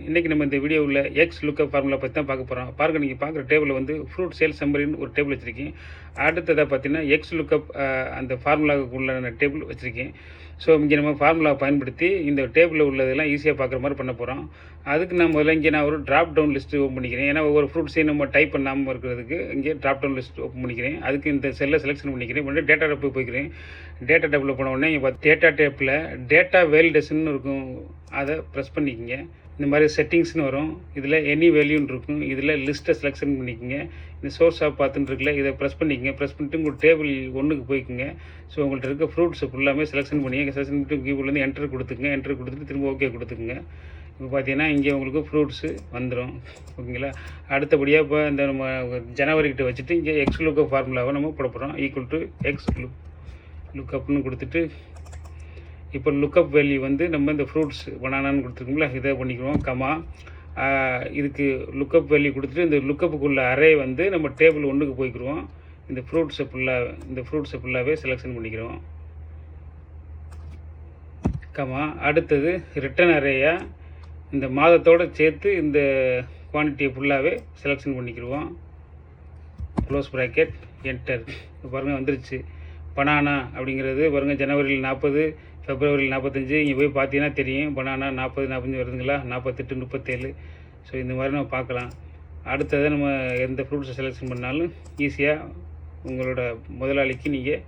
இன்றைக்கி நம்ம இந்த வீடியோவில் எக்ஸ் லுக்கப் ஃபார்முலா பற்றி தான் பார்க்க போகிறோம். பாருங்கள், நீங்கள் பார்க்குற டேபிளில் வந்து ஃப்ரூட் சேல்ஸ் சம்மரின்னு ஒரு டேபிள் வச்சுருக்கேன். அடுத்ததாக பார்த்தீங்கன்னா எக்ஸ் லுக்கப் அந்த ஃபார்முலாவுக்கு உள்ள டேபிள் வச்சுருக்கேன். ஸோ இங்கே நம்ம ஃபார்முலாவை பயன்படுத்தி இந்த டேபிளில் உள்ளதெல்லாம் ஈஸியாக பார்க்குற மாதிரி பண்ண போகிறோம். அதுக்கு நான் முதல்ல இங்கே நான் ஒரு ட்ராப் டவுன் லிஸ்ட்டு ஓப்பன் பண்ணிக்கிறேன். ஏன்னா ஒவ்வொரு ஃப்ரூட்ஸையும் நம்ம டைப் பண்ணாமல் இருக்கிறதுக்கு இங்கே ட்ராப் டவுன் லிஸ்ட் ஓப்பன் பண்ணிக்கிறேன். அதுக்கு இந்த செல்லை செலெக்ஷன் பண்ணிக்கிறேன். உடனே டேட்டா டேப்பில் போய்க்கிறேன். டேட்டா டேப்பில் போன உடனே இங்கே டேட்டா டேப்பில் டேட்டா வேலிடேஷன் இருக்கும், அதை ப்ரெஸ் பண்ணிக்கோங்க. இந்த மாதிரி செட்டிங்ஸ்னு வரும். இதில் எனி வேல்யூன்னு இருக்கும். இதில் லிஸ்ட்டை செலெக்ஷன் பண்ணிக்கோங்க. இந்த சோர்ஸ் ஆஃப் பார்த்துன்னு இருக்குல்ல, இதை ப்ரெஸ் பண்ணிக்கோங்க. ப்ரெஸ் பண்ணிட்டு உங்கள் டேபிள் ஒன்றுக்கு போய்க்குங்க. ஸோ உங்கள்கிட்ட இருக்க ஃப்ரூட்ஸ் ஃபுல்லாமே செலெக்ஷன் பண்ணிங்க. செலெக்ஷன் பண்ணிட்டு கீபோர்ட்லேருந்து என்ட்ரு கொடுத்துக்குங்க. என்ட்ரு கொடுத்துட்டு திரும்ப ஓகே கொடுத்துக்குங்க. இப்போ பார்த்தீங்கன்னா இங்கே உங்களுக்கு ஃப்ரூட்ஸு வந்துடும். ஓகேங்களா? அடுத்தபடியாக இப்போ இந்த நம்ம ஜனவரிக்கிட்ட வச்சுட்டு இங்கே எக்ஸ் லுக்கப் ஃபார்முலாவை நம்ம போட போகிறோம். ஈக்குவல் டு எக்ஸ் லுக்கப்னு கொடுத்துட்டு இப்போ லுக்கப் வேல்யூ வந்து நம்ம இந்த ஃப்ரூட்ஸ் பனானான்னு கொடுத்துருக்கோம்ல, இதை பண்ணிக்குவோம். கமா இதுக்கு லுக்கப் வேல்யூ கொடுத்துட்டு இந்த லுக்கப்புக்குள்ள அரே வந்து நம்ம டேபிள் ஒன்றுக்கு போய்க்குருவோம். இந்த ஃப்ரூட்ஸை ஃபுல்லாகவே செலெக்ஷன் பண்ணிக்கிறோம். கமா அடுத்தது ரிட்டன் அரேயாக இந்த மாதத்தோடு சேர்த்து இந்த குவான்டிட்டியை ஃபுல்லாகவே செலெக்ஷன் பண்ணிக்கிடுவோம். Close bracket enter. பாருங்கள் வந்துருச்சு. பனானா அப்படிங்கிறது பாருங்கள் ஜனவரியில் 40, பிப்ரவரியில் 45. இங்கே போய் பார்த்தீங்கன்னா தெரியும். பனானா 40, 45 வருதுங்களா, 48, 37. ஸோ இந்த மாதிரி நம்ம பார்க்கலாம். அடுத்ததை நம்ம எந்த ஃப்ரூட்ஸை செலெக்ஷன் பண்ணாலும் ஈஸியாக உங்களோட முதலாளிக்கு நீங்கள்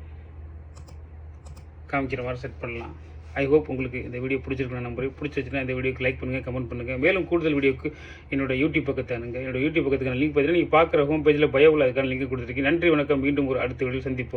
காமிக்கிற மாதிரி செட் பண்ணலாம். ஐ ஹோப் உங்களுக்கு இந்த வீடியோ பிடிச்சிருக்கணும் நம்பர். பிடிச்சிருச்சுன்னா இந்த வீடியோக்கு லைக் பண்ணுங்கள், கமெண்ட் பண்ணுங்கள். மேலும் கூடுதல் வீடியோக்கு என்னோட யூடியூப் பக்கத்தை அணுங்க. என்னோட யூடியூப் பக்கத்துக்கான லிங்க் பார்த்தீங்கன்னா நீங்கள் பார்க்குற ஹோம் பேஜில் பயோவில் அதுக்கான லிங்க் கொடுத்துருக்கேன். நன்றி, வணக்கம். மீண்டும் ஒரு அடுத்த வீடியோ சந்திப்போம்.